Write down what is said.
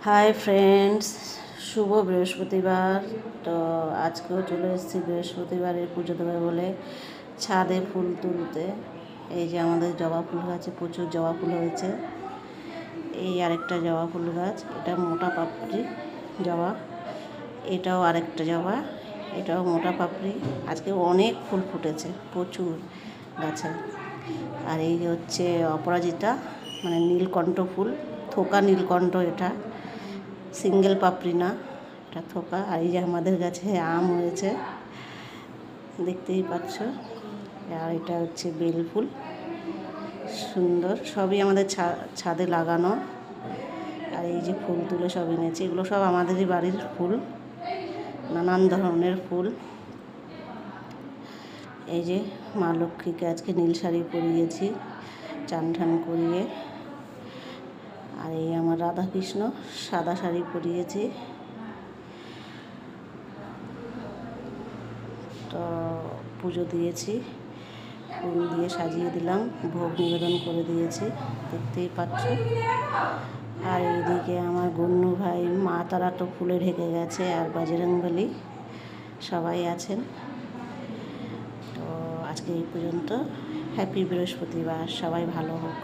Hi friends, শুভ বৃহস্পতিবার। তো আজকেও চলে এসেছি বৃহস্পতিবারের পুজো দেবে বলে ছাদে ফুল তুলতে। এই যে আমাদের জবা ফুল গাছে প্রচুর জবা ফুল হয়েছে। এই আরেকটা জবা ফুল গাছ, এটা মোটা পাপড়ি জবা, এটাও আরেকটা জবা, এটাও মোটা পাপড়ি। আজকে অনেক ফুল ফুটেছে প্রচুর গাছে। আর এই যে হচ্ছে অপরাজিতা, মানে নীলকণ্ঠ ফুল, থোকা নীলকণ্ঠ, এটা সিঙ্গেল পাপড়ি না, এটা থোকা। আর এই যে আমাদের গাছে আম হয়েছে, দেখতেই পাচ্ছ। আর এটা হচ্ছে বেল ফুল, সুন্দর, সবই আমাদের ছাদে লাগানো। আর এই যে ফুল তুলে সব এনেছি, এগুলো সব আমাদেরই বাড়ির ফুল, নানান ধরনের ফুল। এই যে মা লক্ষ্মীকে আজকে নীল শাড়ি পরিয়েছি চান ঠান করিয়ে। আর এই আমার রাধাকৃষ্ণ সাদা শাড়ি পরিয়েছি। তো পুজো দিয়েছি, ফুল দিয়ে সাজিয়ে দিলাম, ভোগ নিবেদন করে দিয়েছি, দেখতেই পাচ্ছ। আর এইদিকে আমার গুন্নু ভাই, মা তারা তো ফুলে ঢেকে গেছে, আর বজরংবলী সবাই আছেন। তো আজকে এই পর্যন্ত। হ্যাপি বৃহস্পতিবার, সবাই ভালো হোক।